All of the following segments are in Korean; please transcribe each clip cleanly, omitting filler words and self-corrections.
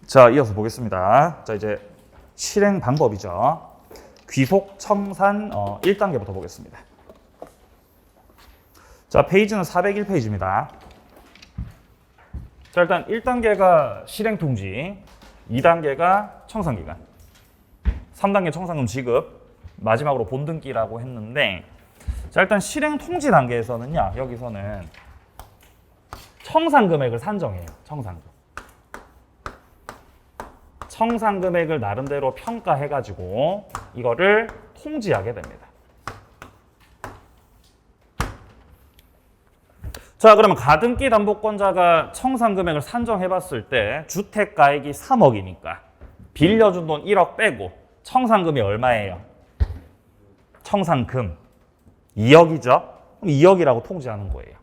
자, 이어서 보겠습니다. 자, 이제 실행 방법이죠. 귀속 청산 1단계부터 보겠습니다. 자, 페이지는 401페이지입니다. 자, 일단 1단계가 실행 통지, 2단계가 청산기간, 3단계 청산금 지급, 마지막으로 본등기라고 했는데, 자, 일단 실행 통지 단계에서는요, 여기서는 청산 금액을 산정해요. 청산 금액을 나름대로 평가해가지고 이거를 통지하게 됩니다. 자, 그러면 가등기 담보권자가 청산 금액을 산정해봤을 때 주택가액이 3억이니까 빌려준 돈 1억 빼고 청산금이 얼마예요? 청산금 2억이죠? 그럼 2억이라고 통지하는 거예요.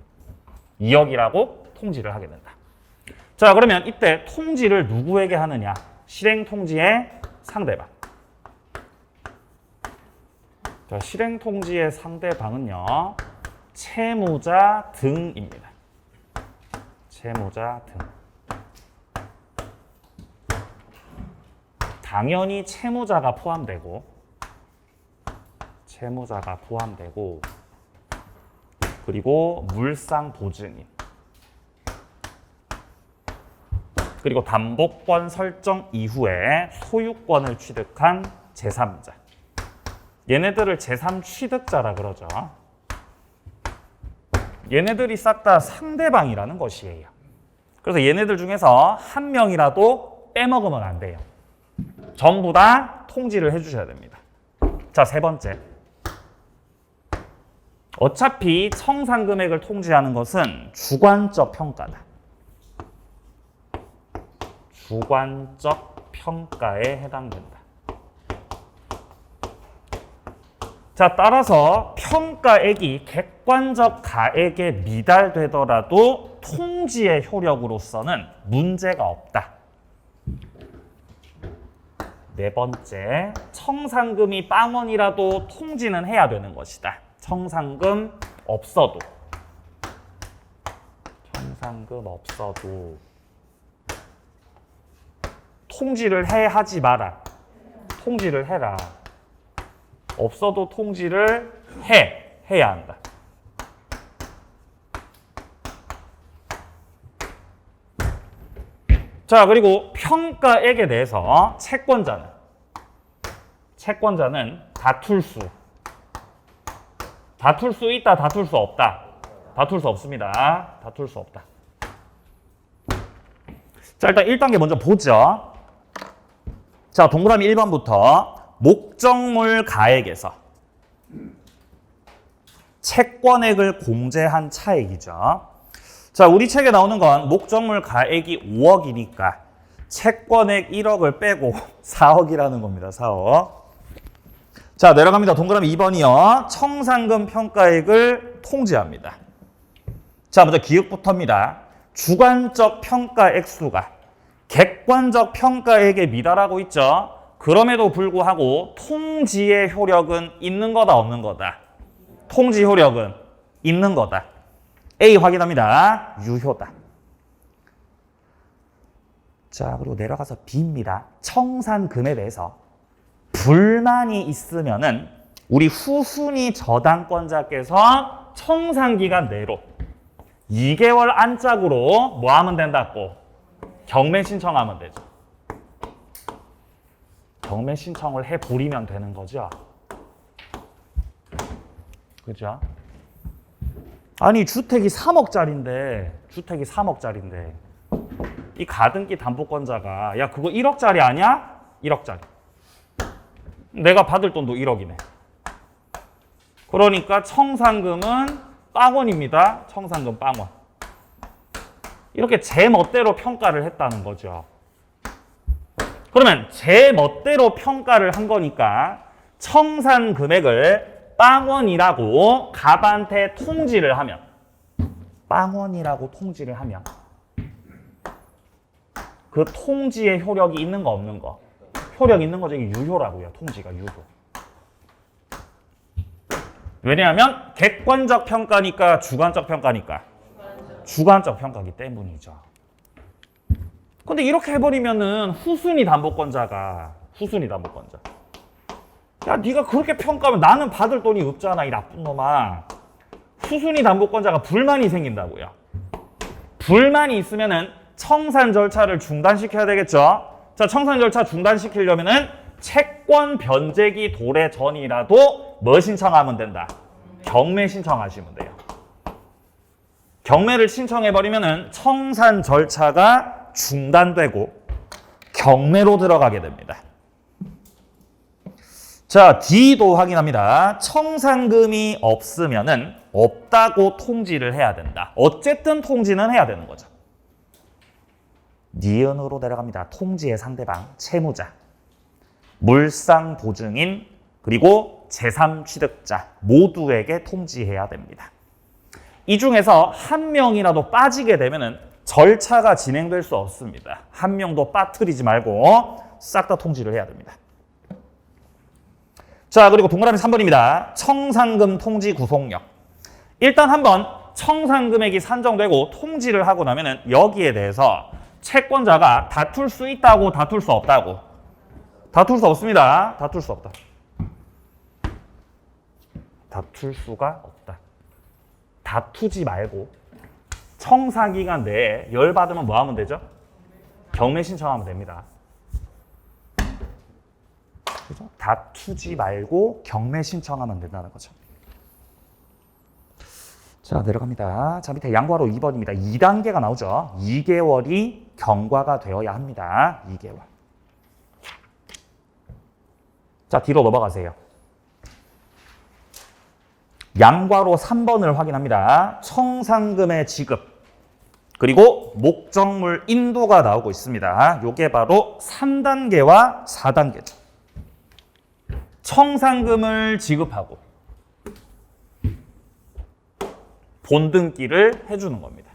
2억이라고 통지를 하게 된다. 자, 그러면 이때 통지를 누구에게 하느냐? 실행 통지의 상대방. 자, 실행 통지의 상대방은요, 채무자 등입니다. 채무자 등. 당연히 채무자가 포함되고, 그리고 물상 보증인, 그리고 담보권 설정 이후에 소유권을 취득한 제3자. 얘네들을 제3취득자라 그러죠. 얘네들이 싹 다 상대방이라는 것이에요. 그래서 얘네들 중에서 한 명이라도 빼먹으면 안 돼요. 전부 다 통지를 해주셔야 됩니다. 자, 세 번째. 어차피 청산 금액을 통지하는 것은 주관적 평가다. 주관적 평가에 해당된다. 자, 따라서 평가액이 객관적 가액에 미달되더라도 통지의 효력으로서는 문제가 없다. 네 번째, 청산금이 빵원이라도 통지는 해야 되는 것이다. 청산금 없어도. 통지를 해, 하지 마라. 통지를 해라. 없어도 통지를 해야 한다. 자, 그리고 평가액에 대해서 채권자는 다툴 수 있다, 다툴 수 없다. 다툴 수 없습니다. 다툴 수 없다. 자, 일단 1단계 먼저 보죠. 자, 동그라미 1번부터 목적물 가액에서 채권액을 공제한 차액이죠. 자, 우리 책에 나오는 건 목적물 가액이 5억이니까 채권액 1억을 빼고 4억이라는 겁니다. 4억. 자, 내려갑니다. 동그라미 2번이요. 청산금 평가액을 통지합니다. 자, 먼저 기억부터입니다. 주관적 평가 액수가 객관적 평가액에 미달하고 있죠. 그럼에도 불구하고 통지의 효력은 있는 거다, 없는 거다? 통지 효력은 있는 거다. A 확인합니다. 유효다. 자, 그리고 내려가서 B입니다. 청산금에 대해서 불만이 있으면은 우리 후순위 저당권자께서 청산기간 내로 2개월 안짝으로 뭐 하면 된다고? 경매 신청하면 되죠. 경매 신청을 해버리면 되는 거죠. 그죠? 아니, 주택이 3억짜리인데 이 가등기 담보권자가 야, 그거 1억짜리 아니야? 1억짜리. 내가 받을 돈도 1억이네. 그러니까 청산금은 빵원입니다. 청산금 빵원. 이렇게 제 멋대로 평가를 했다는 거죠. 그러면 제 멋대로 평가를 한 거니까 청산 금액을 빵원이라고 갑한테 통지를 하면 그 통지의 효력이 있는 거 없는 거? 효력 있는 거죠. 이게 유효라고요. 통지가 유효. 왜냐하면 객관적 평가니까 주관적 평가니까 주관적 평가이기 때문이죠. 근데 이렇게 해버리면은 후순위 담보권자. 야, 네가 그렇게 평가하면 나는 받을 돈이 없잖아, 이 나쁜 놈아. 후순위 담보권자가 불만이 생긴다고요. 불만이 있으면은 청산 절차를 중단시켜야 되겠죠. 자, 청산 절차 중단시키려면은 채권 변제기 도래 전이라도 뭐 신청하면 된다? 경매 신청하시면 돼요. 경매를 신청해버리면은 청산 절차가 중단되고 경매로 들어가게 됩니다. 자, D도 확인합니다. 청산금이 없으면은 없다고 통지를 해야 된다. 어쨌든 통지는 해야 되는 거죠. 니은으로 내려갑니다. 통지의 상대방, 채무자, 물상 보증인, 그리고 제3취득자 모두에게 통지해야 됩니다. 이 중에서 한 명이라도 빠지게 되면은 절차가 진행될 수 없습니다. 한 명도 빠뜨리지 말고 싹 다 통지를 해야 됩니다. 자, 그리고 동그라미 3번입니다. 청산금 통지 구속력. 일단 한번 청산금액이 산정되고 통지를 하고 나면은 여기에 대해서 채권자가 다툴 수 있다고 다툴 수 없다고? 다툴 수 없습니다. 다툴 수 없다. 다툴 수가 없다. 다투지 말고 청사기간 내에 열받으면 뭐 하면 되죠? 경매 신청하면 됩니다. 그죠? 다투지 말고 경매 신청하면 된다는 거죠. 자, 내려갑니다. 자, 밑에 양과로 2번입니다. 2단계가 나오죠. 2개월이 경과가 되어야 합니다. 2개월. 자, 뒤로 넘어가세요. 양과로 3번을 확인합니다. 청산금의 지급, 그리고 목적물 인도가 나오고 있습니다. 이게 바로 3단계와 4단계죠. 청산금을 지급하고 본등기를 해주는 겁니다.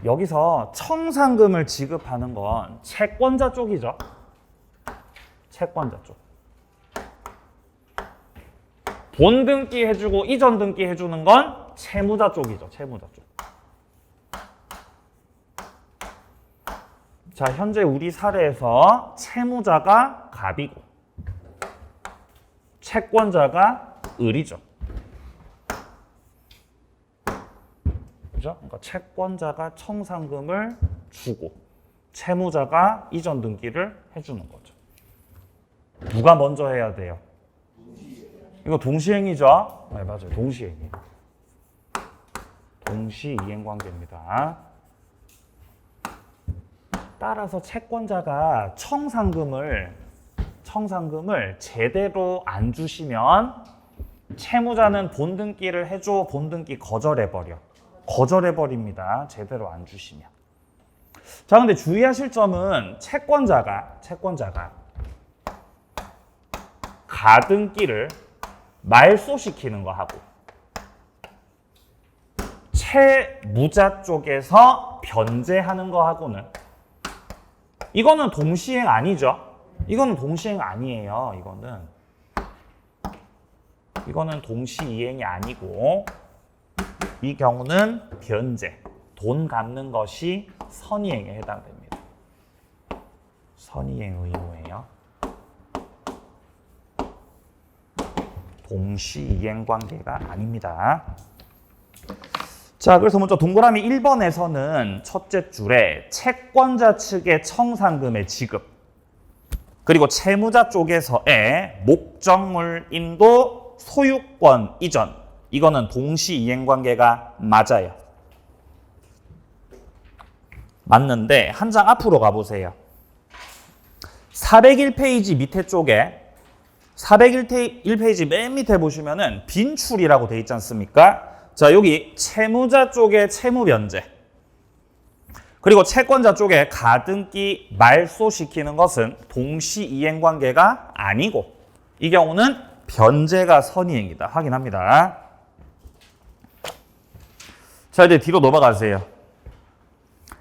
여기서 청산금을 지급하는 건 채권자 쪽이죠. 채권자 쪽. 본등기 해주고 이전 등기 해주는 건 채무자 쪽이죠. 채무자 쪽. 자, 현재 우리 사례에서 채무자가 갑이고 채권자가 을이죠. 그죠? 그러니까 채권자가 청산금을 주고 채무자가 이전 등기를 해주는 거죠. 누가 먼저 해야 돼요? 이거 동시행위죠? 네, 맞아요. 동시행위. 동시이행 관계입니다. 따라서 채권자가 청산금을 제대로 안 주시면 채무자는 본등기를 해줘, 본등기 거절해버립니다. 제대로 안 주시면. 자, 근데 주의하실 점은 채권자가 가등기를 말소시키는 거 하고 채무자 쪽에서 변제하는 거 하고는 이거는 동시행 아니죠? 이거는 동시행 아니에요. 이거는 동시이행이 아니고 이 경우는 변제, 돈 갚는 것이 선이행에 해당됩니다. 선이행 의무예요. 동시이행 관계가 아닙니다. 자, 그래서 먼저 동그라미 1번에서는 첫째 줄에 채권자 측의 청산금의 지급, 그리고 채무자 쪽에서의 목적물 인도, 소유권 이전, 이거는 동시이행 관계가 맞아요. 맞는데 한 장 앞으로 가보세요. 401페이지 밑에 쪽에 401페이지 맨 밑에 보시면은 빈출이라고 돼 있지 않습니까? 자, 여기 채무자 쪽에 채무 변제, 그리고 채권자 쪽에 가등기 말소시키는 것은 동시이행 관계가 아니고 이 경우는 변제가 선이행이다. 확인합니다. 자, 이제 뒤로 넘어가세요.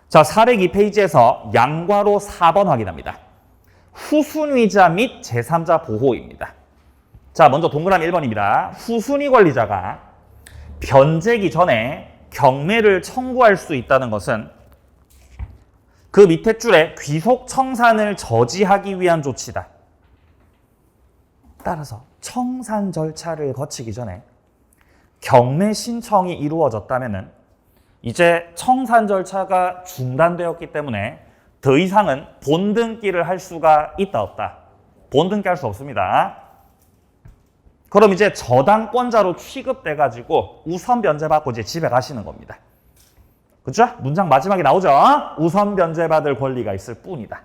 자, 402페이지에서 양과로 4번 확인합니다. 후순위자 및 제3자 보호입니다. 자, 먼저 동그라미 1번입니다. 후순위 권리자가 변제기 전에 경매를 청구할 수 있다는 것은 그 밑에 줄에 귀속 청산을 저지하기 위한 조치다. 따라서 청산 절차를 거치기 전에 경매 신청이 이루어졌다면은 이제 청산 절차가 중단되었기 때문에 더 이상은 본등기를 할 수가 있다 없다. 본등기 할 수 없습니다. 그럼 이제 저당권자로 취급돼 가지고 우선 변제받고 이제 집에 가시는 겁니다. 그렇죠? 문장 마지막에 나오죠. 우선 변제받을 권리가 있을 뿐이다.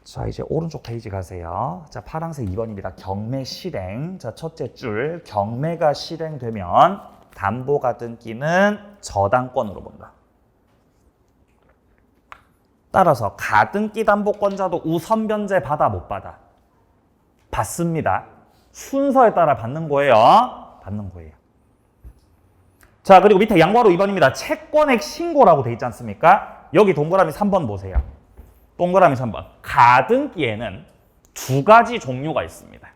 자, 이제 오른쪽 페이지 가세요. 자, 파란색 2번입니다. 경매 실행. 자, 첫째 줄. 경매가 실행되면 담보가등기는 저당권으로 본다. 따라서 가등기 담보권자도 우선 변제 받아 못 받아? 받습니다. 순서에 따라 받는 거예요. 받는 거예요. 자, 그리고 밑에 양보하로 2번입니다. 채권액 신고라고 돼 있지 않습니까? 여기 동그라미 3번 보세요. 동그라미 3번. 가등기에는 두 가지 종류가 있습니다.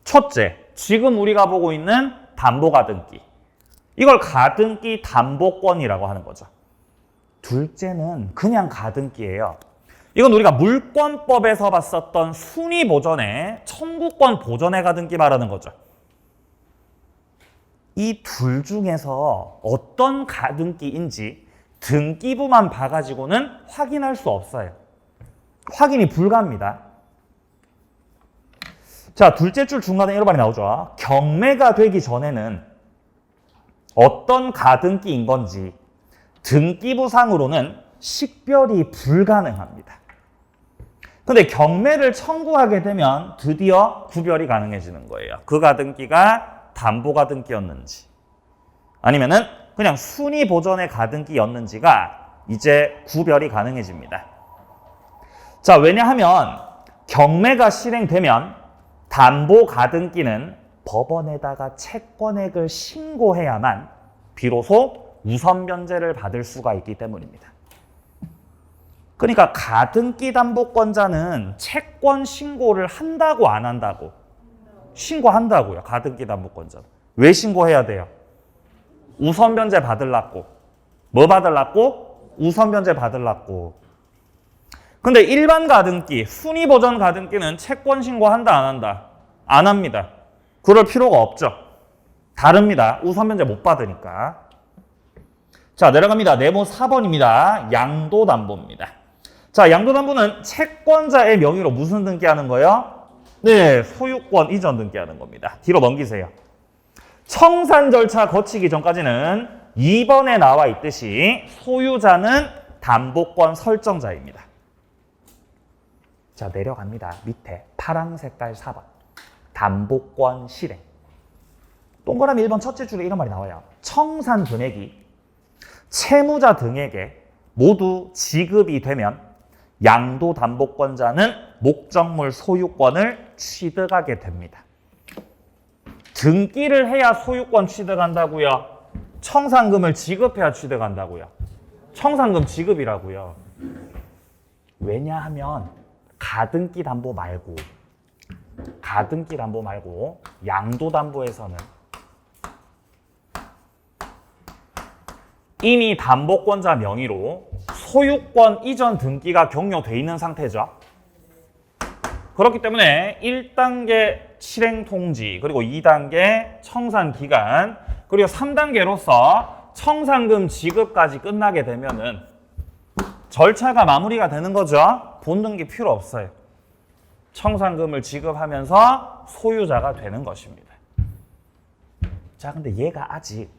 첫째, 지금 우리가 보고 있는 담보가등기. 이걸 가등기 담보권이라고 하는 거죠. 둘째는 그냥 가등기예요. 이건 우리가 물권법에서 봤었던 순위보전의 청구권 보전의 가등기 말하는 거죠. 이 둘 중에서 어떤 가등기인지 등기부만 봐가지고는 확인할 수 없어요. 확인이 불가합니다. 자, 둘째 줄 중간에 이런 말이 나오죠. 경매가 되기 전에는 어떤 가등기인 건지 등기부상으로는 식별이 불가능합니다. 근데 경매를 청구하게 되면 드디어 구별이 가능해지는 거예요. 그 가등기가 담보가등기였는지 아니면은 그냥 순위 보전의 가등기였는지가 이제 구별이 가능해집니다. 자, 왜냐하면 경매가 실행되면 담보가등기는 법원에다가 채권액을 신고해야만 비로소 우선 변제를 받을 수가 있기 때문입니다. 그러니까 가등기 담보권자는 채권 신고를 한다고 안 한다고? 신고한다고요. 가등기 담보권자는. 왜 신고해야 돼요? 우선 변제 받으려고. 뭐 받으려고? 우선 변제 받으려고. 근데 일반 가등기, 순위 보전 가등기는 채권 신고한다 안 한다? 안 합니다. 그럴 필요가 없죠. 다릅니다. 우선 변제 못 받으니까. 자, 내려갑니다. 네모 4번입니다. 양도담보입니다. 자, 양도담보는 채권자의 명의로 무슨 등기하는 거예요? 네, 소유권 이전 등기하는 겁니다. 뒤로 넘기세요. 청산 절차 거치기 전까지는 2번에 나와 있듯이 소유자는 담보권 설정자입니다. 자, 내려갑니다. 밑에 파란 색깔 4번. 담보권 실행. 동그라미 1번 첫째 줄에 이런 말이 나와요. 청산 금액이 채무자 등에게 모두 지급이 되면 양도담보권자는 목적물 소유권을 취득하게 됩니다. 등기를 해야 소유권 취득한다고요? 청산금을 지급해야 취득한다고요? 청산금 지급이라고요. 왜냐하면 가등기 담보 말고 양도담보에서는 이미 담보권자 명의로 소유권 이전 등기가 격려돼 있는 상태죠. 그렇기 때문에 1단계 실행 통지, 그리고 2단계 청산 기간, 그리고 3단계로서 청산금 지급까지 끝나게 되면은 절차가 마무리가 되는 거죠. 본등기 필요 없어요. 청산금을 지급하면서 소유자가 되는 것입니다. 자, 근데 얘가 아직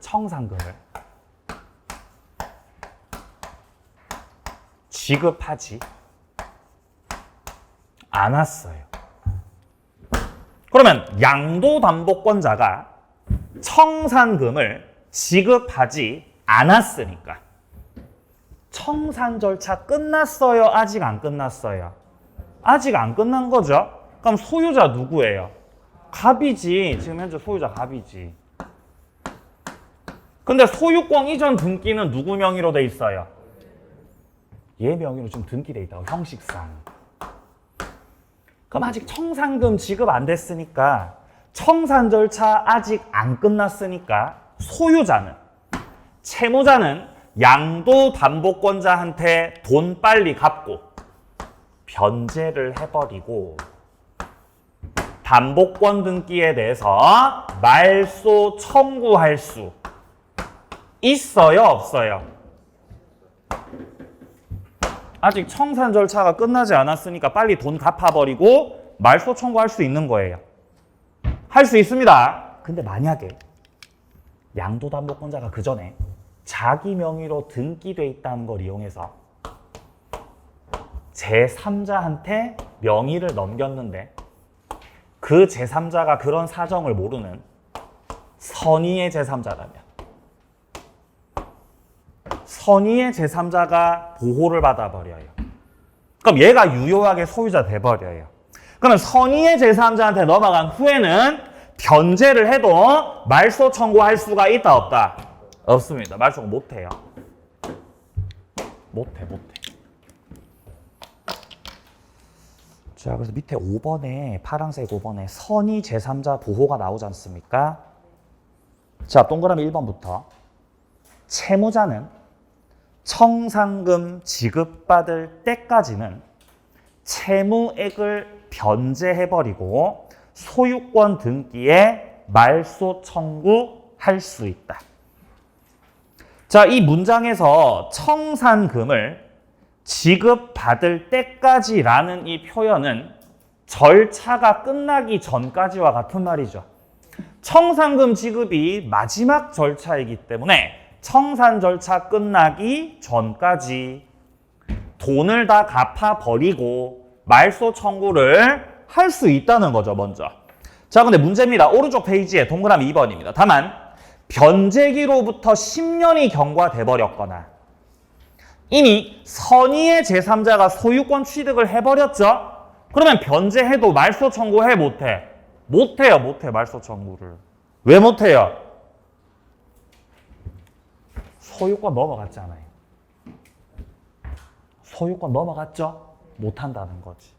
청산금을 지급하지 않았어요. 그러면 양도담보권자가 청산금을 지급하지 않았으니까 청산 절차 끝났어요? 아직 안 끝났어요? 아직 안 끝난 거죠? 그럼 소유자 누구예요? 갑이지. 지금 현재 소유자 갑이지. 근데 소유권 이전 등기는 누구 명의로 돼 있어요? 얘 명의로 지금 등기돼 있다고, 형식상. 그럼 아직 청산금 지급 안 됐으니까, 청산 절차 아직 안 끝났으니까 소유자는 채무자는 양도담보권자한테 돈 빨리 갚고 변제를 해버리고 담보권 등기에 대해서 말소 청구할 수 있어요, 없어요? 아직 청산 절차가 끝나지 않았으니까 빨리 돈 갚아버리고 말소 청구할 수 있는 거예요. 할 수 있습니다. 근데 만약에 양도담보권자가 그 전에 자기 명의로 등기돼 있다는 걸 이용해서 제3자한테 명의를 넘겼는데 그 제3자가 그런 사정을 모르는 선의의 제3자라면 선의의 제3자가 보호를 받아버려요. 그럼 얘가 유효하게 소유자 돼버려요. 그러면 선의의 제3자한테 넘어간 후에는 변제를 해도 말소 청구할 수가 있다, 없다? 없습니다. 말소 못해요. 못해. 자, 그래서 밑에 5번에 파란색 5번에 선의 제3자 보호가 나오지 않습니까? 자, 동그라미 1번부터 채무자는 청산금 지급받을 때까지는 채무액을 변제해버리고 소유권 등기에 말소 청구할 수 있다. 자, 이 문장에서 청산금을 지급받을 때까지라는 이 표현은 절차가 끝나기 전까지와 같은 말이죠. 청산금 지급이 마지막 절차이기 때문에 청산 절차 끝나기 전까지 돈을 다 갚아버리고 말소 청구를 할 수 있다는 거죠, 먼저. 자, 근데 문제입니다. 오른쪽 페이지에 동그라미 2번입니다. 다만 변제기로부터 10년이 경과돼 버렸거나 이미 선의의 제3자가 소유권 취득을 해버렸죠? 그러면 변제해도 말소 청구해, 못해? 못해요, 말소 청구를. 왜 못해요? 소유권 넘어갔잖아요. 소유권 넘어갔죠? 못한다는 거지.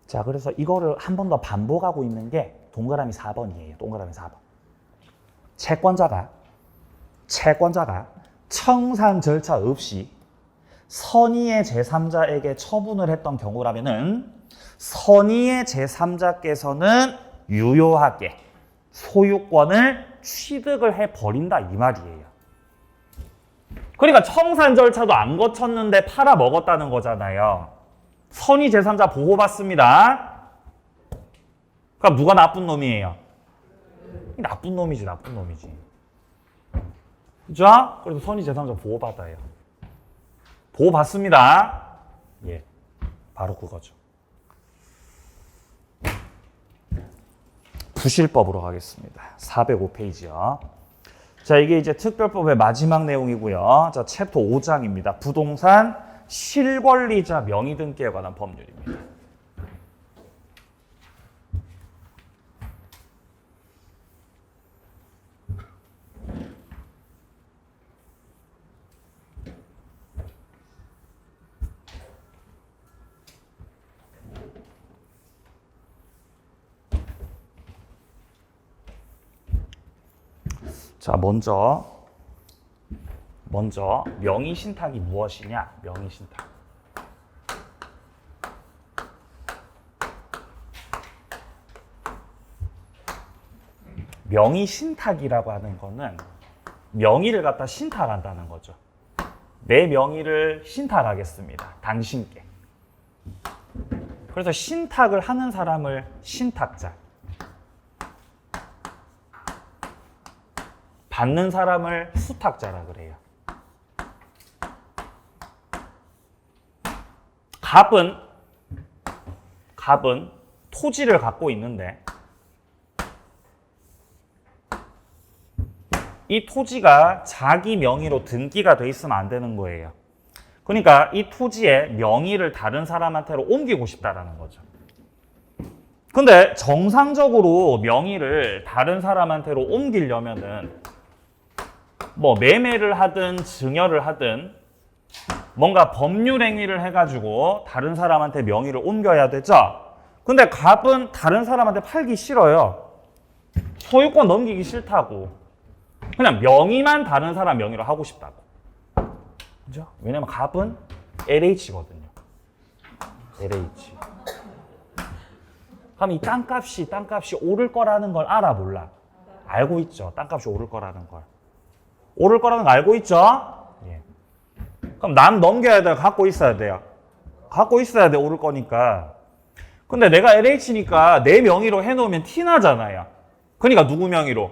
자, 그래서 이거를 한 번 더 반복하고 있는 게 동그라미 4번이에요. 동그라미 4번. 채권자가 청산 절차 없이 선의의 제3자에게 처분을 했던 경우라면은 선의의 제3자께서는 유효하게 소유권을 취득을 해버린다, 이 말이에요. 그러니까 청산 절차도 안 거쳤는데 팔아먹었다는 거잖아요. 선의 제3자 보호받습니다. 그럼 누가 나쁜 놈이에요? 나쁜 놈이지. 그죠? 그래서 선의 제3자 보호받아요. 보호받습니다. 예, 바로 그거죠. 부실법으로 가겠습니다. 405페이지요. 자, 이게 이제 특별법의 마지막 내용이고요. 자, 챕터 5장입니다. 부동산 실권리자 명의 등기에 관한 법률입니다. 자, 먼저 명의신탁이 무엇이냐? 명의신탁. 명의신탁이라고 하는 거는 명의를 갖다 신탁한다는 거죠. 내 명의를 신탁하겠습니다. 당신께. 그래서 신탁을 하는 사람을 신탁자, 받는 사람을 수탁자라 그래요. 갑은 토지를 갖고 있는데 이 토지가 자기 명의로 등기가 돼 있으면 안 되는 거예요. 그러니까 이 토지의 명의를 다른 사람한테로 옮기고 싶다라는 거죠. 근데 정상적으로 명의를 다른 사람한테로 옮기려면은 뭐 매매를 하든 증여를 하든 뭔가 법률 행위를 해가지고 다른 사람한테 명의를 옮겨야 되죠. 근데 갑은 다른 사람한테 팔기 싫어요. 소유권 넘기기 싫다고. 그냥 명의만 다른 사람 명의로 하고 싶다고. 그죠? 왜냐면 갑은 LH거든요. LH. 그럼 이 땅값이 오를 거라는 걸 알아, 몰라? 알고 있죠. 땅값이 오를 거라는 걸. 오를 거라는 거 알고 있죠? 예. 그럼 남 넘겨야 돼요? 갖고 있어야 돼요? 갖고 있어야 돼, 오를 거니까. 근데 내가 LH니까 내 명의로 해놓으면 티나잖아요. 그러니까 누구 명의로?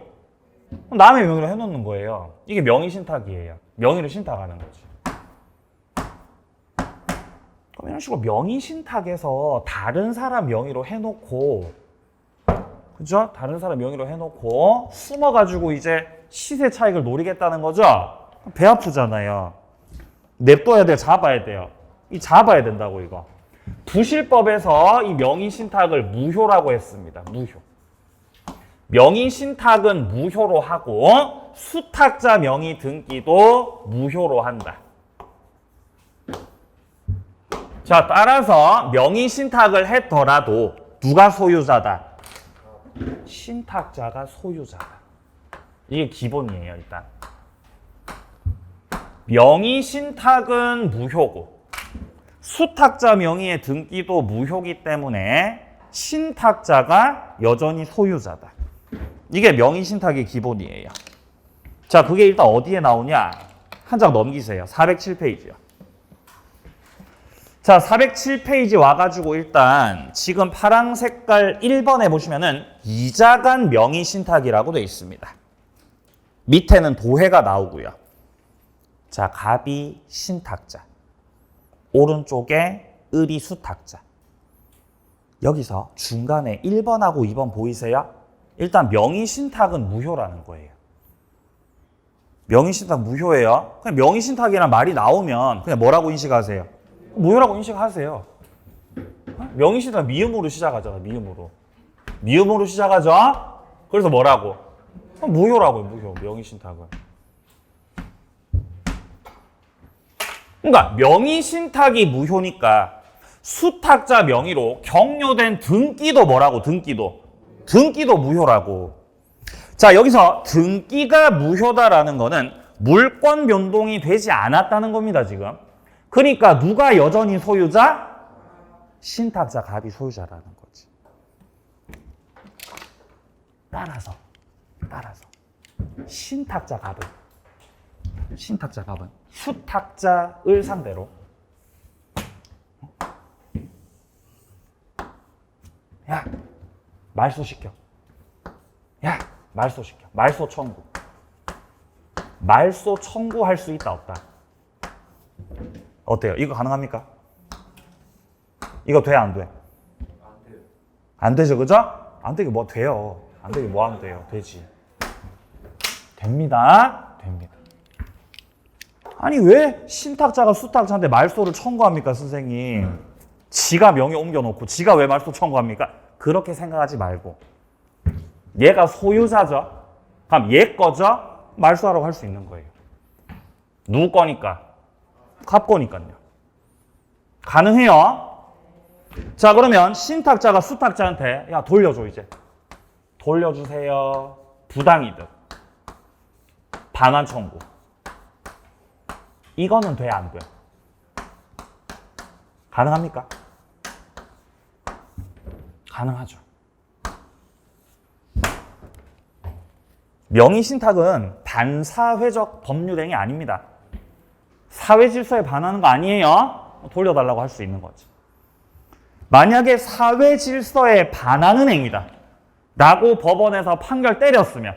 남의 명의로 해놓는 거예요. 이게 명의 신탁이에요. 명의를 신탁하는 거지. 그럼 이런 식으로 명의 신탁에서 다른 사람 명의로 해놓고, 그죠? 다른 사람 명의로 해놓고 숨어가지고 이제 시세 차익을 노리겠다는 거죠? 배 아프잖아요. 냅둬야 돼요? 잡아야 돼요? 이 잡아야 된다고, 이거. 부실법에서 이 명의 신탁을 무효라고 했습니다. 무효. 명의 신탁은 무효로 하고 수탁자 명의 등기도 무효로 한다. 자, 따라서 명의 신탁을 했더라도 누가 소유자다? 신탁자가 소유자다. 이게 기본이에요, 일단. 명의 신탁은 무효고 수탁자 명의의 등기도 무효기 때문에 신탁자가 여전히 소유자다. 이게 명의 신탁의 기본이에요. 자, 그게 일단 어디에 나오냐? 한 장 넘기세요. 407페이지요. 자, 407페이지 와가지고 일단 지금 파랑 색깔 1번에 보시면은 이자간 명의 신탁이라고 되어 있습니다. 밑에는 도해가 나오고요. 자, 갑이 신탁자. 오른쪽에 을이 수탁자. 여기서 중간에 1번하고 2번 보이세요? 일단 명의 신탁은 무효라는 거예요. 명의 신탁 무효예요. 그냥 명의 신탁이란 말이 나오면 그냥 뭐라고 인식하세요? 무효라고 인식하세요. 명의 신탁 미음으로 시작하잖아. 미음으로 시작하죠? 그래서 뭐라고? 무효라고요. 무효. 명의 신탁은. 그러니까 명의 신탁이 무효니까 수탁자 명의로 격려된 등기도 뭐라고? 등기도 무효라고. 자, 여기서 등기가 무효다라는 거는 물권 변동이 되지 않았다는 겁니다, 지금. 그러니까 누가 여전히 소유자? 신탁자 갑이 소유자라는 거지. 따라서 신탁자 갑은 수탁자을 상대로 야, 말소시켜. 말소 청구. 말소 청구할 수 있다, 없다? 어때요? 이거 가능합니까? 이거 돼, 안 돼? 안 돼요. 안 되죠, 그죠? 안 되게 뭐 돼요. 안 되게 뭐 하면 돼요? 되지. 됩니다. 아니, 왜 신탁자가 수탁자한테 말소를 청구합니까, 선생님? 지가 명의 옮겨놓고 지가 왜 말소 청구합니까? 그렇게 생각하지 말고 얘가 소유자죠? 그럼 얘 거죠? 말소하라고 할 수 있는 거예요. 누구 거니까? 갑 거니까요. 가능해요. 자, 그러면 신탁자가 수탁자한테 야, 돌려줘, 이제. 돌려주세요. 부당이득. 반환 청구. 이거는 돼, 안 돼? 가능합니까? 가능하죠. 명의신탁은 반사회적 법률행위 아닙니다. 사회질서에 반하는 거 아니에요. 돌려달라고 할 수 있는 거지. 만약에 사회질서에 반하는 행위다 라고 법원에서 판결 때렸으면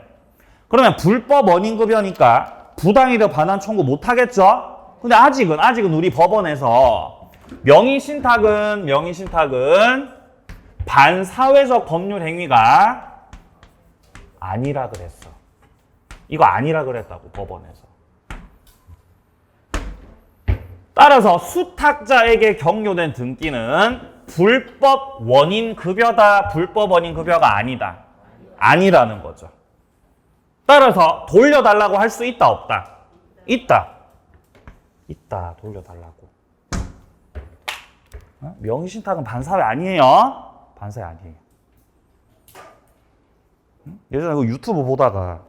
그러면 불법 원인급여니까 부당이득 반환 청구 못 하겠죠? 근데 아직은 우리 법원에서 명의신탁은 반사회적 법률 행위가 아니라 그랬어. 이거 아니라 그랬다고, 법원에서. 따라서 수탁자에게 격려된 등기는 불법 원인 급여다, 불법 원인 급여가 아니다. 아니라는 거죠. 따라서 돌려달라고 할 수 있다, 없다? 있다, 돌려달라고. 명의신탁은 반사회 아니에요. 반사회 아니에요. 예전에 그 유튜브 보다가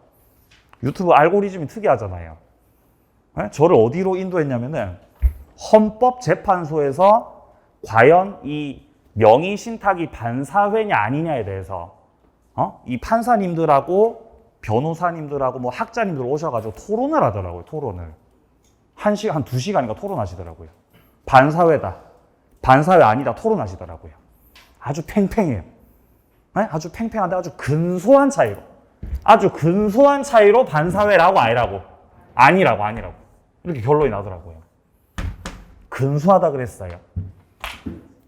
유튜브 알고리즘이 특이하잖아요. 네? 저를 어디로 인도했냐면은 헌법재판소에서 과연 이 명의신탁이 반사회냐 아니냐에 대해서 이 판사님들하고 변호사님들하고 뭐 학자님들 오셔가지고 토론을 하더라고요. 토론을. 한 2시간인가 토론하시더라고요. 반사회다. 반사회 아니다. 토론하시더라고요. 아주 팽팽해요. 네? 아주 팽팽한데 아주 근소한 차이로. 아주 근소한 차이로 반사회라고 아니라고. 이렇게 결론이 나더라고요. 근소하다 그랬어요.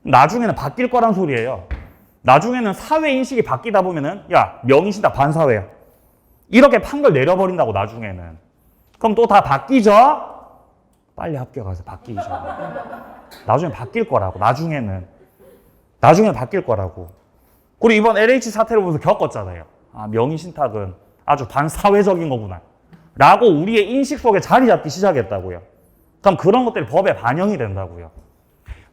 나중에는 바뀔 거란 소리예요. 나중에는 사회 인식이 바뀌다 보면은 야, 명의신탁 반사회야. 이렇게 판결 내려버린다고 나중에는. 그럼 또 다 바뀌죠? 빨리 합격하세요. 바뀌기 전에. 나중에 바뀔 거라고. 나중에는 바뀔 거라고. 그리고 이번 LH 사태를 보면서 겪었잖아요. 아, 명의신탁은 아주 반사회적인 거구나. 라고 우리의 인식 속에 자리 잡기 시작했다고요. 그럼 그런 것들이 법에 반영이 된다고요.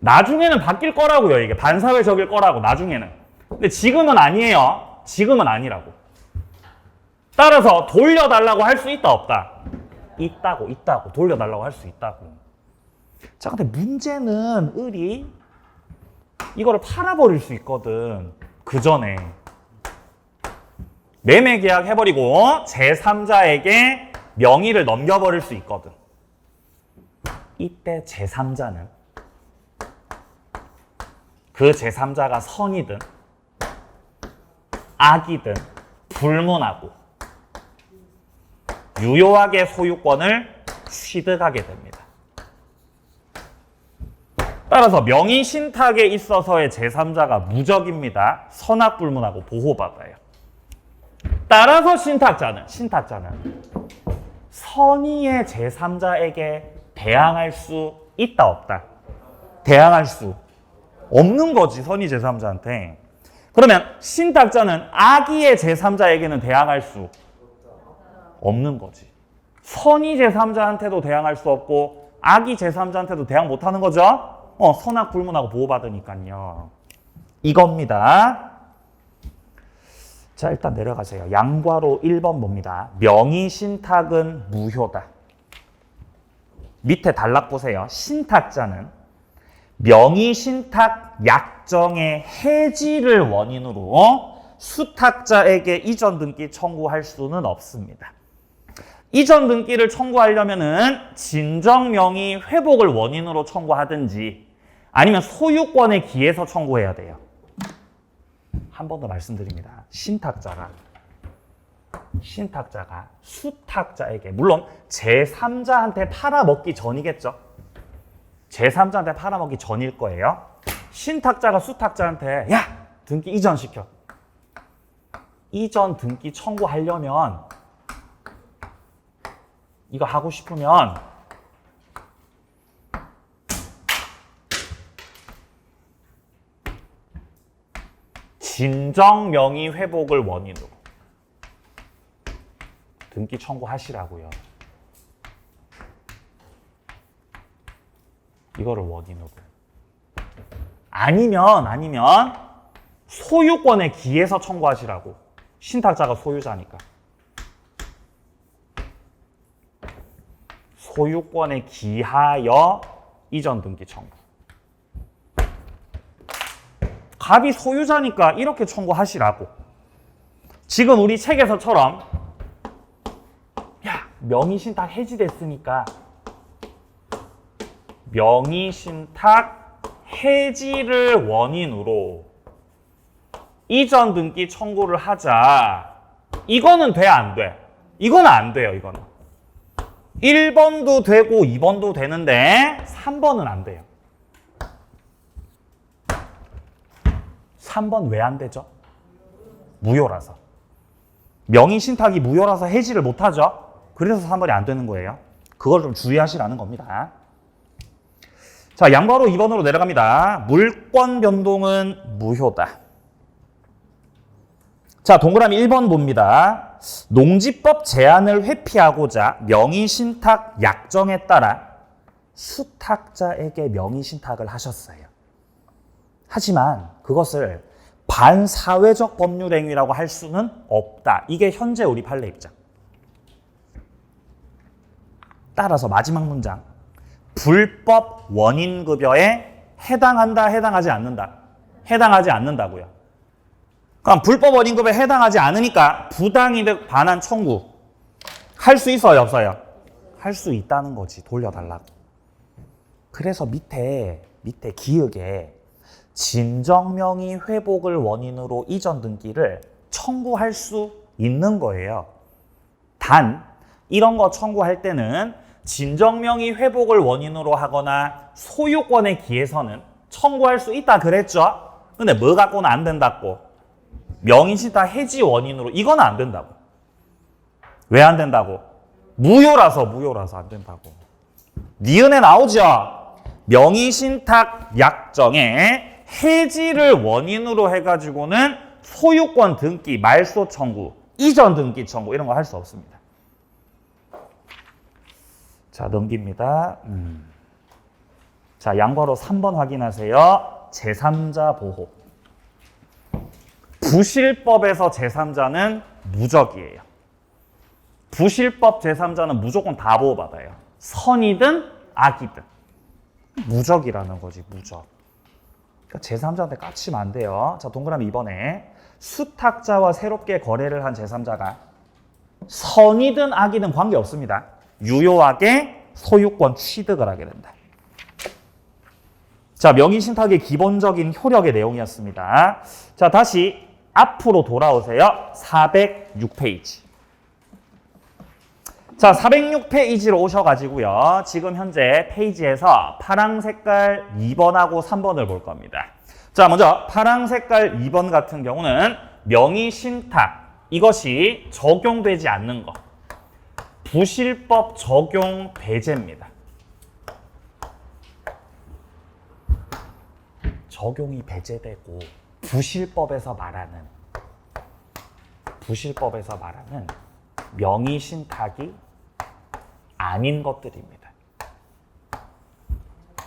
나중에는 바뀔 거라고요. 이게 반사회적일 거라고 나중에는. 근데 지금은 아니에요. 지금은 아니라고. 따라서 돌려달라고 할 수 있다 없다? 있다고. 돌려달라고 할 수 있다고. 자, 근데 문제는 을이 이거를 팔아버릴 수 있거든. 그 전에. 매매 계약 해버리고 제3자에게 명의를 넘겨버릴 수 있거든. 이때 제3자는 그 제3자가 선이든 악이든 불문하고 유효하게 소유권을 취득하게 됩니다. 따라서 명의신탁에 있어서의 제3자가 무적입니다. 선악불문하고 보호받아요. 따라서 신탁자는 선의의 제3자에게 대항할 수 있다 없다? 대항할 수 없는 거지, 선의 제3자한테. 그러면 신탁자는 악의의 제3자에게는 대항할 수 없는 거지. 선의 제3자한테도 대항할 수 없고 악의 제3자한테도 대항 못하는 거죠? 선악불문하고 보호받으니까요. 이겁니다. 자, 일단 내려가세요. 양괄호 1번 봅니다. 명의신탁은 무효다. 밑에 단락 보세요. 신탁자는 명의신탁 약정의 해지를 원인으로 수탁자에게 이전 등기 청구할 수는 없습니다. 이전 등기를 청구하려면은 진정 명의 회복을 원인으로 청구하든지 아니면 소유권에 기해서 청구해야 돼요. 한 번 더 말씀드립니다. 신탁자가 수탁자에게, 물론 제3자한테 팔아먹기 전이겠죠. 제3자한테 팔아먹기 전일 거예요. 신탁자가 수탁자한테 야! 등기 이전시켜. 이전 등기 청구하려면 이거 하고 싶으면 진정 명의 회복을 원인으로 등기 청구하시라고요. 이거를 원인으로. 아니면 소유권에 기해서 청구하시라고. 신탁자가 소유자니까. 소유권에 기하여 이전 등기 청구. 갑이 소유자니까 이렇게 청구하시라고. 지금 우리 책에서처럼 야, 명의신탁 해지됐으니까 명의신탁 해지를 원인으로 이전 등기 청구를 하자. 이거는 돼, 안 돼? 이건 안 돼요, 이거는. 1번도 되고 2번도 되는데 3번은 안 돼요. 3번 왜 안 되죠? 무효라서. 명의신탁이 무효라서 해지를 못하죠? 그래서 3번이 안 되는 거예요. 그걸 좀 주의하시라는 겁니다. 자, 양괄호 2번으로 내려갑니다. 물권 변동은 무효다. 자, 동그라미 1번 봅니다. 농지법 제한을 회피하고자 명의신탁 약정에 따라 수탁자에게 명의신탁을 하셨어요. 하지만 그것을 반사회적 법률 행위라고 할 수는 없다. 이게 현재 우리 판례 입장. 따라서 마지막 문장. 불법 원인급여에 해당한다, 해당하지 않는다? 해당하지 않는다고요. 그럼 불법 원인급여에 해당하지 않으니까 부당이득 반환 청구 할 수 있어요, 없어요? 할 수 있다는 거지. 돌려달라고. 그래서 밑에 기역에 진정명의 회복을 원인으로 이전 등기를 청구할 수 있는 거예요. 단 이런 거 청구할 때는 진정명의 회복을 원인으로 하거나 소유권에 기해서는 청구할 수 있다 그랬죠? 근데 뭐 갖고는 안 된다고? 명의신탁 해지 원인으로 이건 안 된다고. 왜 안 된다고? 무효라서 안 된다고. 니은에 나오죠? 명의신탁 약정에 해지를 원인으로 해가지고는 소유권 등기, 말소 청구, 이전 등기 청구 이런 거 할 수 없습니다. 자, 넘깁니다. 자, 양괄호 3번 확인하세요. 제3자 보호. 부실법에서 제3자는 무적이에요. 부실법 제3자는 무조건 다 보호받아요. 선이든 악이든. 무적이라는 거지, 무적. 그러니까 제3자한테 까치면 안 돼요. 자, 동그라미 2번에 수탁자와 새롭게 거래를 한 제3자가 선이든 악이든 관계없습니다. 유효하게 소유권 취득을 하게 된다. 자, 명의신탁의 기본적인 효력의 내용이었습니다. 자, 다시 앞으로 돌아오세요. 406페이지. 자, 406페이지로 오셔가지고요. 지금 현재 페이지에서 파랑 색깔 2번하고 3번을 볼 겁니다. 자, 먼저 파랑 색깔 2번 같은 경우는 명의신탁, 이것이 적용되지 않는 것. 부실법 적용 배제입니다. 적용이 배제되고 부실법에서 말하는 명의신탁이 아닌 것들입니다.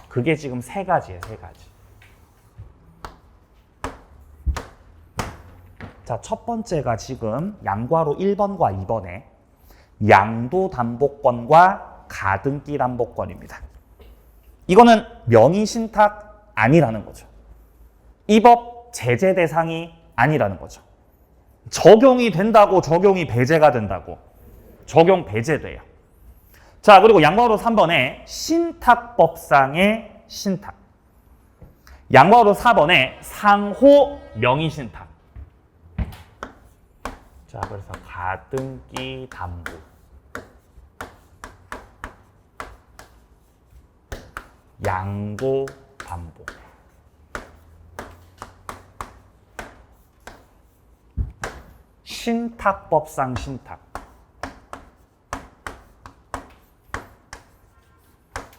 그게 지금 세 가지예요, 세 가지. 자, 첫 번째가 지금 양괄호 1번과 2번에 양도담보권과 가등기 담보권입니다. 이거는 명의신탁 아니라는 거죠. 이 법 제재 대상이 아니라는 거죠. 적용이 된다고 적용이 배제가 된다고. 적용 배제돼요. 자, 그리고 양괄호 3번에 신탁법상의 신탁. 양괄호 4번에 상호 명의신탁. 자, 그래서 가등기 담보. 양도 담보. 신탁법상 신탁.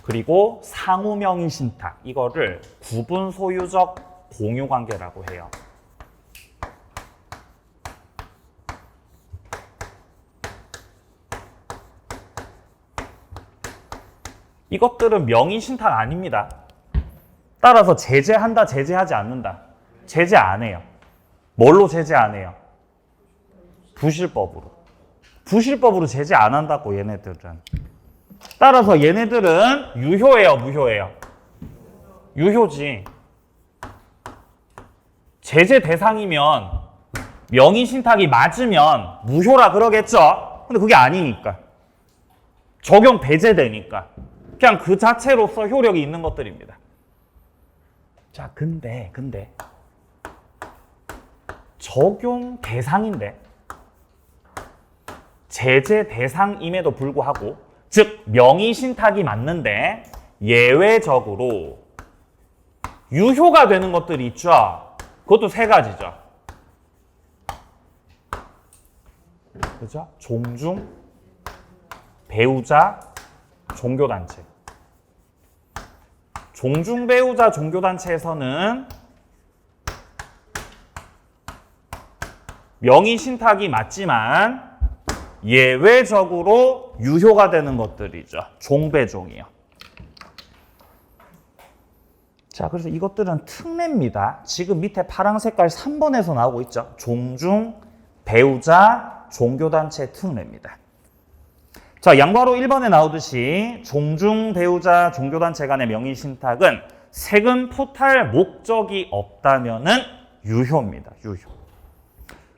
그리고 상호명의 신탁. 이거를 구분 소유적 공유 관계라고 해요. 이것들은 명의신탁 아닙니다. 따라서 제재한다, 제재하지 않는다. 제재 안 해요. 뭘로 제재 안 해요? 부실법으로. 부실법으로 제재 안 한다고, 얘네들은. 따라서 얘네들은 유효해요, 무효해요? 유효지. 제재 대상이면 명의신탁이 맞으면 무효라 그러겠죠? 근데 그게 아니니까. 적용 배제되니까. 그냥 그 자체로서 효력이 있는 것들입니다. 자, 근데 적용 대상인데 제재 대상임에도 불구하고, 즉 명의신탁이 맞는데 예외적으로 유효가 되는 것들이 있죠. 그것도 세 가지죠. 그죠? 종중, 배우자, 종교단체. 종중배우자 종교단체에서는 명의신탁이 맞지만 예외적으로 유효가 되는 것들이죠. 종배종이요. 자, 그래서 이것들은 특례입니다. 지금 밑에 파란 색깔 3번에서 나오고 있죠. 종중, 배우자, 종교단체 특례입니다. 자, 양괄호 1번에 나오듯이 종중, 배우자, 종교단체 간의 명의신탁은 세금 포탈 목적이 없다면은 유효입니다. 유효.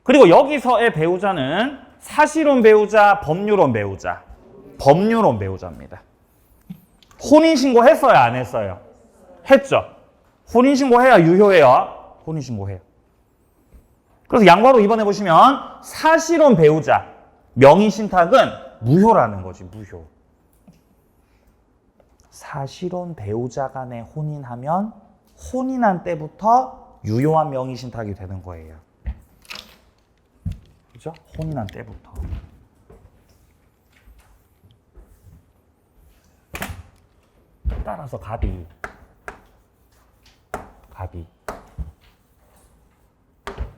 그리고 여기서의 배우자는 사실혼 배우자, 법률혼 배우자. 법률혼 배우자입니다. 혼인신고 했어요? 안 했어요? 했죠. 혼인신고 해야 유효해요. 혼인신고 해요. 그래서 양괄호 2번에 보시면 사실혼 배우자, 명의신탁은 무효라는 거지, 무효. 사실혼 배우자 간에 혼인하면 혼인한 때부터 유효한 명의신탁이 되는 거예요. 그죠? 혼인한 때부터. 따라서 갑이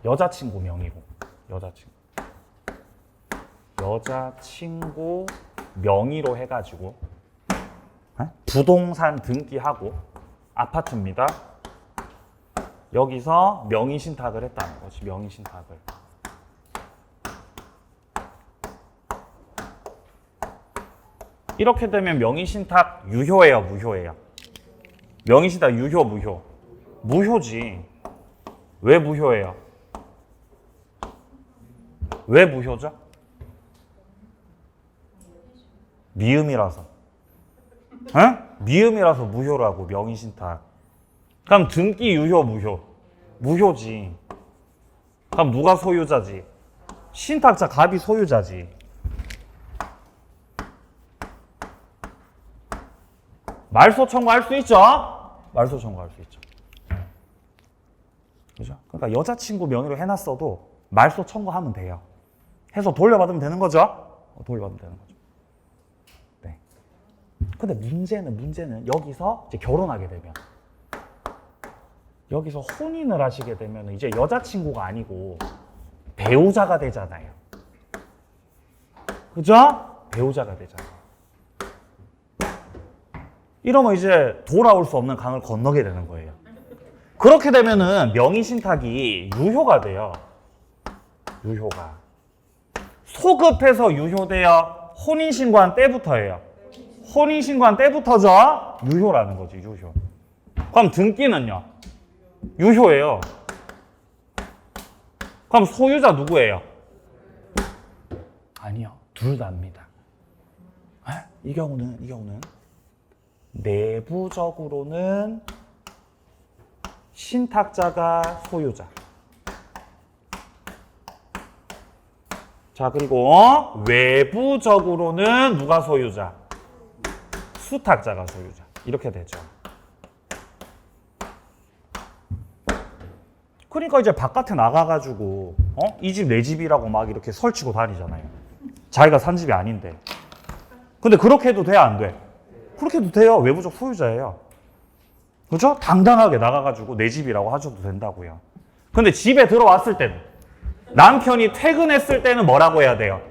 여자친구 명의로 여자친구 명의로 해가지고 부동산 등기하고 아파트입니다. 여기서 명의신탁을 했다는 거지. 명의신탁을. 이렇게 되면 명의신탁 유효예요, 무효예요? 명의신탁 유효, 무효? 무효지. 왜 무효예요? 왜 무효죠? 미음이라서. 미음이라서 무효라고, 명의신탁. 그럼 등기 유효, 무효? 무효지. 그럼 누가 소유자지? 신탁자 갑이 소유자지. 말소 청구할 수 있죠? 말소 청구할 수 있죠. 그죠? 그러니까 여자친구 명의로 해놨어도 말소 청구하면 돼요. 해서 돌려받으면 되는 거죠? 돌려받으면 되는 거죠. 네. 근데 문제는 여기서 이제 결혼하게 되면, 여기서 혼인을 하시게 되면 이제 여자친구가 아니고 배우자가 되잖아요. 그죠? 배우자가 되잖아요. 이러면 이제 돌아올 수 없는 강을 건너게 되는 거예요. 그렇게 되면은 명의신탁이 유효가 돼요. 유효가. 소급해서 유효돼요? 혼인신고한 때부터예요? 혼인신고한 때부터죠? 유효라는 거지, 유효. 그럼 등기는요? 유효예요. 그럼 소유자 누구예요? 아니요, 둘 다입니다. 이 경우는 내부적으로는 신탁자가 소유자. 자, 그리고 외부적으로는 누가 소유자? 수탁자가 소유자. 이렇게 되죠. 그러니까 이제 바깥에 나가가지고 이 집 내 집이라고 막 이렇게 설치고 다니잖아요. 자기가 산 집이 아닌데. 근데 그렇게 해도 돼, 안 돼? 그렇게 해도 돼요. 외부적 소유자예요. 그렇죠? 당당하게 나가가지고 내 집이라고 하셔도 된다고요. 근데 집에 들어왔을 때는, 남편이 퇴근했을 때는 뭐라고 해야 돼요?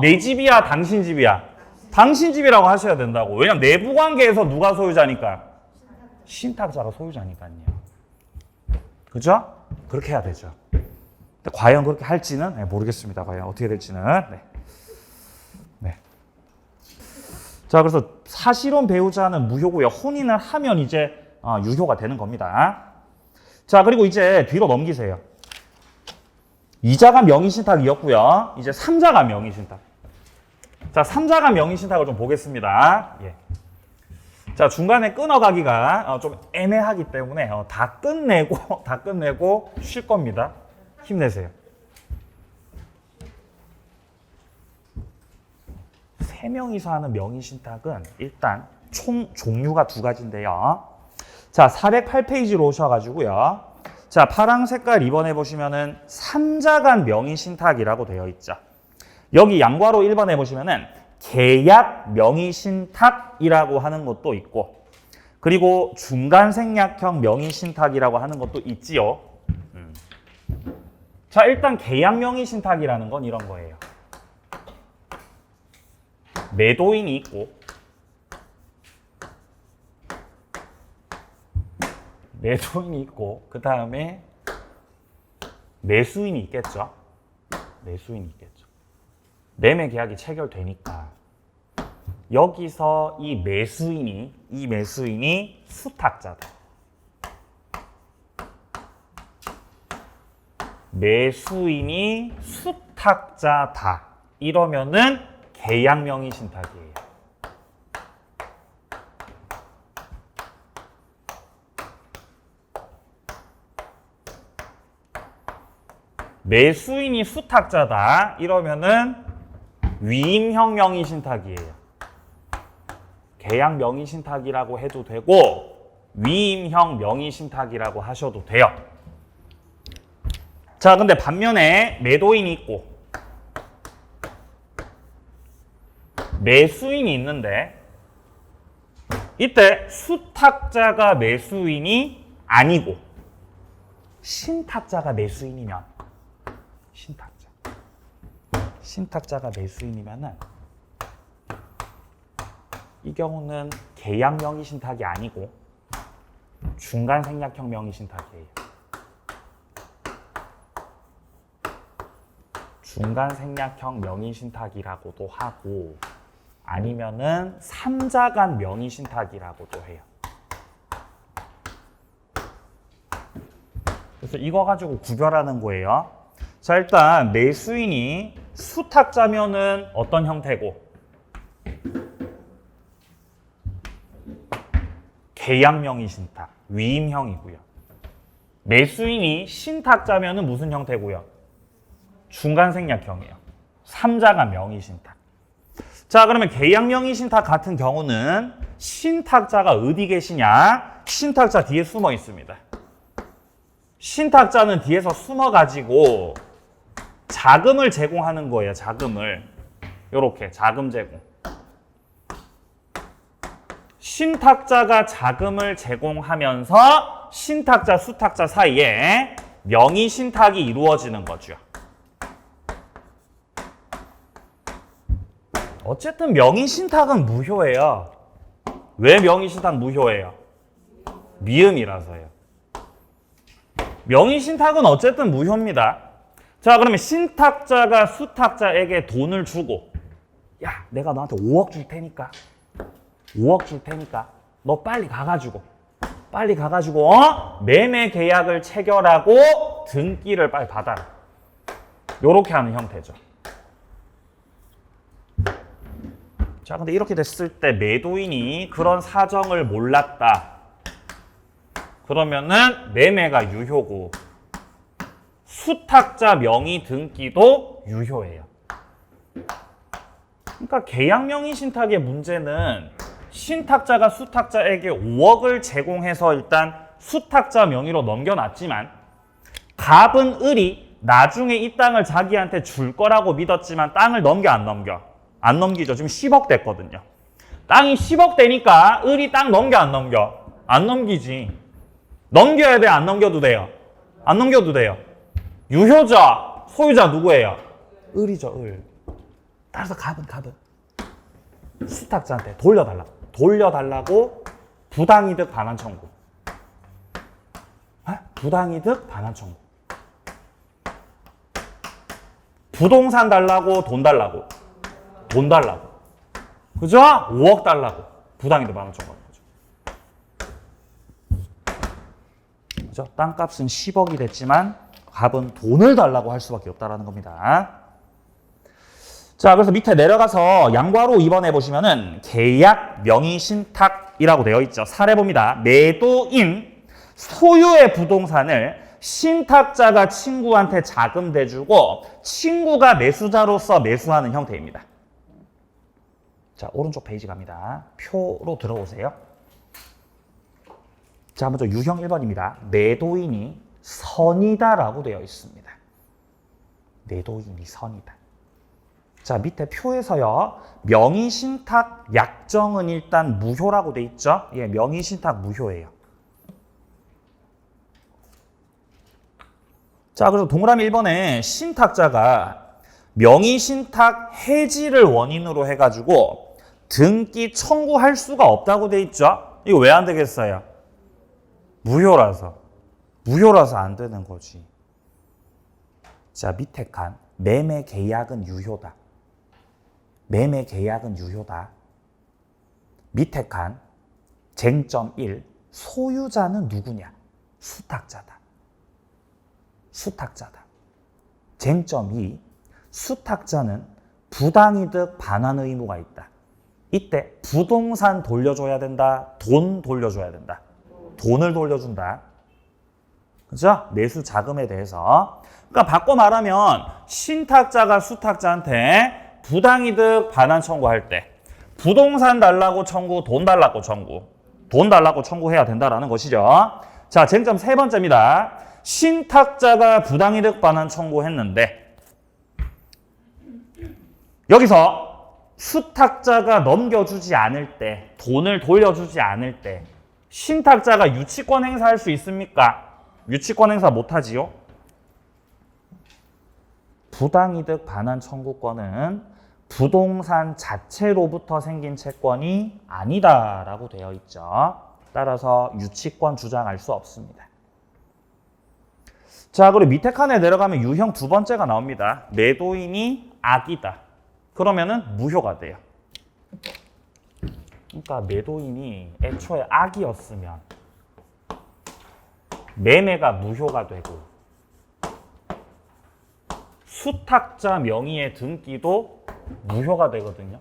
내 집이야, 당신 집이야? 당신 집이라고 하셔야 된다고. 왜냐면 내부 관계에서 누가 소유자니까? 신탁자가 소유자니까요. 그죠? 그렇게 해야 되죠. 근데 과연 그렇게 할지는 모르겠습니다. 과연 어떻게 될지는. 네. 자, 그래서 사실혼 배우자는 무효고요. 혼인을 하면 이제 유효가 되는 겁니다. 자, 그리고 이제 뒤로 넘기세요. 2자가 명의신탁이었고요. 이제 3자가 명의신탁. 자, 3자가 명의신탁을 좀 보겠습니다. 예. 자, 중간에 끊어가기가 좀 애매하기 때문에 다 끝내고 쉴 겁니다. 힘내세요. 3명이서 하는 명의신탁은 일단 총 종류가 2가지인데요. 자, 408페이지로 오셔가지고요. 자, 파랑 색깔 2번에 보시면은 3자 간 명의신탁이라고 되어 있죠. 여기 양괄호 1번에 보시면은 계약 명의신탁이라고 하는 것도 있고, 그리고 중간생략형 명의신탁이라고 하는 것도 있지요. 자, 일단 계약 명의신탁이라는 건 이런 거예요. 매도인이 있고 매도인이 있고 그 다음에 매수인이 있겠죠. 매수인이 있겠죠. 매매 계약이 체결되니까 여기서 이 매수인이 수탁자다. 매수인이 수탁자다. 이러면은 계약명의 신탁이에요. 매수인이 수탁자다. 이러면은 위임형 명의 신탁이에요. 계약 명의 신탁이라고 해도 되고 위임형 명의 신탁이라고 하셔도 돼요. 자, 근데 반면에 매도인이 있고 매수인이 있는데 이때 수탁자가 매수인이 아니고 신탁자가 매수인이면 신탁자가 매수인이면은 이 경우는 계약 명의 신탁이 아니고 중간 생략형 명의 신탁이에요. 중간 생략형 명의 신탁이라고도 하고 아니면은 3자 간 명의 신탁이라고도 해요. 그래서 이거 가지고 구별하는 거예요. 자, 일단 매수인이 수탁자면은 어떤 형태고 계약 명의 신탁, 위임형이고요. 매수인이 신탁자면은 무슨 형태고요? 중간 생략형이에요. 3자 간 명의 신탁. 자, 그러면 계약 명의 신탁 같은 경우는 신탁자가 어디 계시냐? 신탁자 뒤에 숨어 있습니다. 신탁자는 뒤에서 숨어가지고 자금을 제공하는 거예요. 자금을. 요렇게 자금 제공. 신탁자가 자금을 제공하면서 신탁자, 수탁자 사이에 명의 신탁이 이루어지는 거죠. 어쨌든 명의 신탁은 무효예요. 왜 명의 신탁 무효예요? 미음이라서요. 명의 신탁은 어쨌든 무효입니다. 자, 그러면 신탁자가 수탁자에게 돈을 주고 야, 내가 너한테 5억 줄 테니까 너 빨리 가가지고 매매 계약을 체결하고 등기를 빨리 받아라. 요렇게 하는 형태죠. 자, 근데 이렇게 됐을 때 매도인이 그런 사정을 몰랐다. 그러면은 매매가 유효고 수탁자 명의 등기도 유효해요. 그러니까 계약 명의 신탁의 문제는 신탁자가 수탁자에게 5억을 제공해서 일단 수탁자 명의로 넘겨놨지만 갑은 을이 나중에 이 땅을 자기한테 줄 거라고 믿었지만 땅을 넘겨 안 넘겨? 안 넘기죠. 지금 10억 됐거든요. 땅이 10억 되니까 을이 땅 넘겨 안 넘겨? 안 넘기지. 넘겨야 돼? 안 넘겨도 돼요? 안 넘겨도 돼요. 유효자, 소유자 누구예요? 을이죠. 을. 따라서 갑은 수탁자한테 돌려달라고 부당이득 반환 청구. 부당이득 반환 청구. 부동산 달라고 돈 달라고. 그죠? 5억 달라고 부당이득 반환 청구하는 거죠. 그죠? 땅값은 10억이 됐지만 갑은 돈을 달라고 할 수밖에 없다라는 겁니다. 자, 그래서 밑에 내려가서 양괄호 2번에 보시면은 계약 명의 신탁이라고 되어 있죠. 사례 봅니다. 매도인 소유의 부동산을 신탁자가 친구한테 자금 대주고 친구가 매수자로서 매수하는 형태입니다. 자, 오른쪽 페이지 갑니다. 표로 들어오세요. 자, 먼저 유형 1번입니다. 매도인이 선이다라고 되어 있습니다. 매도인이 선이다. 자, 밑에 표에서요. 명의신탁 약정은 일단 무효라고 돼 있죠. 예, 명의신탁 무효예요. 자, 그래서 동그라미 1번에 신탁자가 명의신탁 해지를 원인으로 해가지고 등기 청구할 수가 없다고 돼 있죠. 이거 왜 안 되겠어요? 무효라서 안 되는 거지. 자, 밑에 칸 매매 계약은 유효다. 매매 계약은 유효다. 밑에 칸 쟁점 1 소유자는 누구냐? 수탁자다. 수탁자다. 쟁점 2 수탁자는 부당이득 반환 의무가 있다. 이때 부동산 돌려줘야 된다. 돈 돌려줘야 된다. 돈을 돌려준다. 그죠? 매수 자금에 대해서. 그러니까 바꿔 말하면 신탁자가 수탁자한테 부당이득 반환 청구할 때 부동산 달라고 청구, 돈 달라고 청구. 돈 달라고 청구해야 된다라는 것이죠. 자, 쟁점 세 번째입니다. 신탁자가 부당이득 반환 청구했는데 여기서 수탁자가 넘겨주지 않을 때, 돈을 돌려주지 않을 때 신탁자가 유치권 행사할 수 있습니까? 유치권 행사 못하지요. 부당이득 반환 청구권은 부동산 자체로부터 생긴 채권이 아니다라고 되어 있죠. 따라서 유치권 주장할 수 없습니다. 자, 그리고 밑에 칸에 내려가면 유형 두 번째가 나옵니다. 매도인이 악이다. 그러면은 무효가 돼요. 그러니까 매도인이 애초에 악이었으면 매매가 무효가 되고 수탁자 명의의 등기도 무효가 되거든요.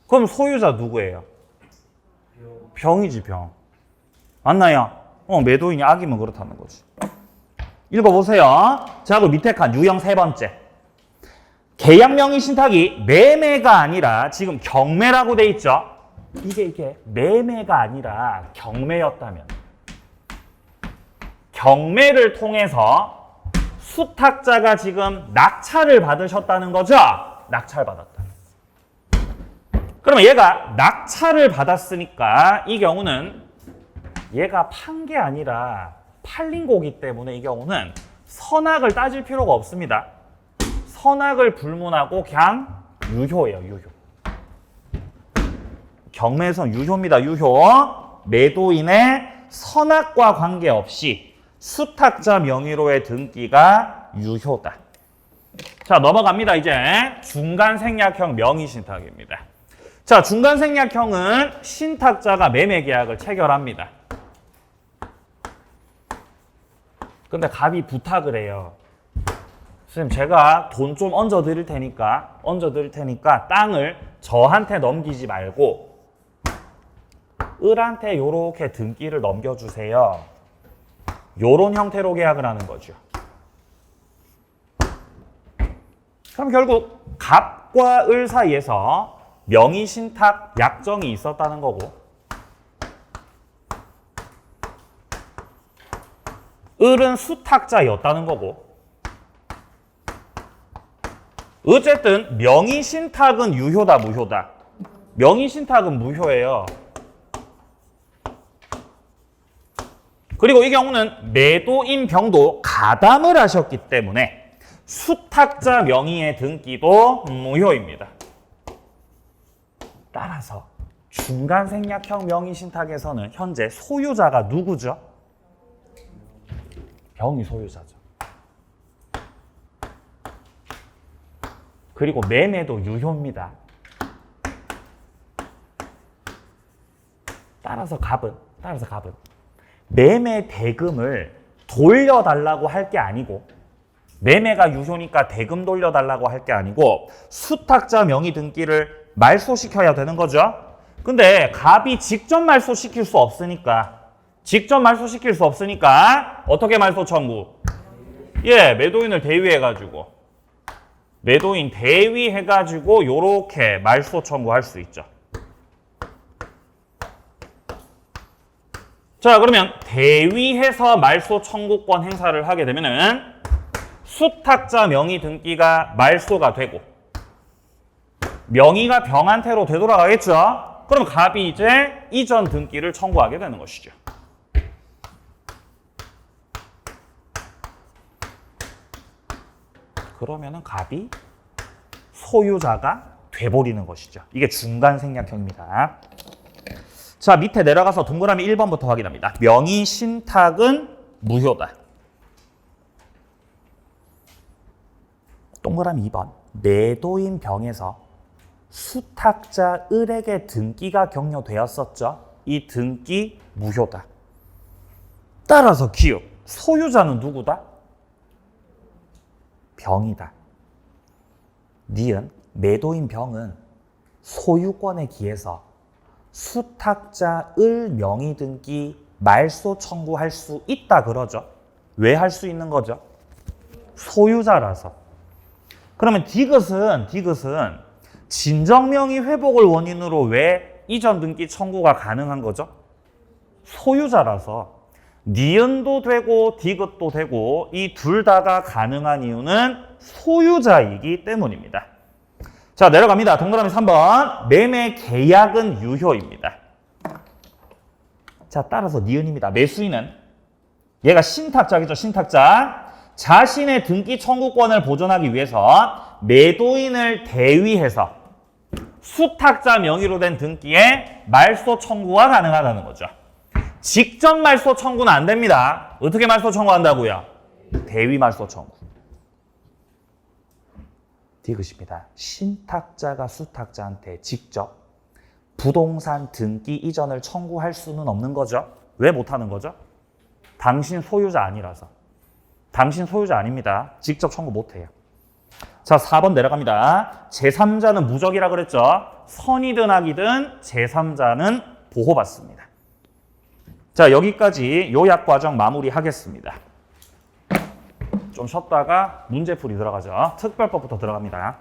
그럼 소유자 누구예요? 병이지, 병. 맞나요? 매도인이 악이면 그렇다는 거지. 읽어보세요. 자, 그 밑에 칸 유형 세 번째. 계약 명의 신탁이 매매가 아니라 지금 경매라고 돼 있죠. 이게 매매가 아니라 경매였다면 경매를 통해서 수탁자가 지금 낙찰을 받으셨다는 거죠. 낙찰받았다. 그러면 얘가 낙찰을 받았으니까 이 경우는 얘가 판 게 아니라 팔린 거기 때문에 이 경우는 선악을 따질 필요가 없습니다. 선악을 불문하고 그냥 유효예요. 유효. 경매에서는 유효입니다. 유효. 매도인의 선악과 관계없이 수탁자 명의로의 등기가 유효다. 자, 넘어갑니다. 이제 중간생략형 명의신탁입니다. 자, 중간생략형은 신탁자가 매매계약을 체결합니다. 근데 갑이 부탁을 해요. 선생님, 제가 돈 좀 얹어 드릴 테니까 땅을 저한테 넘기지 말고 을한테 요렇게 등기를 넘겨주세요. 요런 형태로 계약을 하는 거죠. 그럼 결국 갑과 을 사이에서 명의신탁 약정이 있었다는 거고 을은 수탁자였다는 거고 어쨌든 명의신탁은 유효다, 무효다? 명의신탁은 무효예요. 그리고 이 경우는 매도인 병도 가담을 하셨기 때문에 수탁자 명의의 등기도 무효입니다. 따라서 중간생략형 명의신탁에서는 현재 소유자가 누구죠? 병이 소유자죠. 그리고 매매도 유효입니다. 따라서 갑은 매매 대금을 돌려달라고 할 게 아니고 매매가 유효니까 대금 돌려달라고 할 게 아니고 수탁자 명의 등기를 말소시켜야 되는 거죠. 근데 갑이 직접 말소시킬 수 없으니까 어떻게 말소 청구? 매도인을 대위해가지고 매도인 대위해가지고 요렇게 말소 청구할 수 있죠. 자, 그러면 대위해서 말소 청구권 행사를 하게 되면은 수탁자 명의 등기가 말소가 되고 명의가 병한테로 되돌아가겠죠. 그럼 갑이 이제 이전 등기를 청구하게 되는 것이죠. 그러면은 갑이 소유자가 돼버리는 것이죠. 이게 중간생략형입니다. 자, 밑에 내려가서 동그라미 1번부터 확인합니다. 명의 신탁은 무효다. 동그라미 2번. 매도인 병에서 수탁자 을에게 등기가 격려되었었죠. 이 등기 무효다. 따라서 기억. 소유자는 누구다? 병이다. 니은 매도인 병은 소유권에 기해서 수탁자 을 명의 등기 말소 청구할 수 있다 그러죠. 왜 할 수 있는 거죠? 소유자라서. 그러면 디귿은 진정명의 회복을 원인으로 왜 이전 등기 청구가 가능한 거죠? 소유자라서. 니은도 되고 디귿도 되고 이 둘 다가 가능한 이유는 소유자이기 때문입니다. 자, 내려갑니다. 동그라미 3번. 매매 계약은 유효입니다. 자, 따라서 니은입니다. 매수인은 얘가 신탁자겠죠. 신탁자. 자신의 등기 청구권을 보존하기 위해서 매도인을 대위해서 수탁자 명의로 된 등기에 말소 청구가 가능하다는 거죠. 직접 말소 청구는 안 됩니다. 어떻게 말소 청구한다고요? 대위 말소 청구. 디귿입니다. 신탁자가 수탁자한테 직접 부동산 등기 이전을 청구할 수는 없는 거죠. 왜 못하는 거죠? 당신 소유자 아니라서. 당신 소유자 아닙니다. 직접 청구 못해요. 자, 4번 내려갑니다. 제3자는 무적이라 그랬죠. 선이든 악이든 제3자는 보호받습니다. 자, 여기까지 요약 과정 마무리하겠습니다. 좀 쉬었다가 문제풀이 들어가죠. 특별법부터 들어갑니다.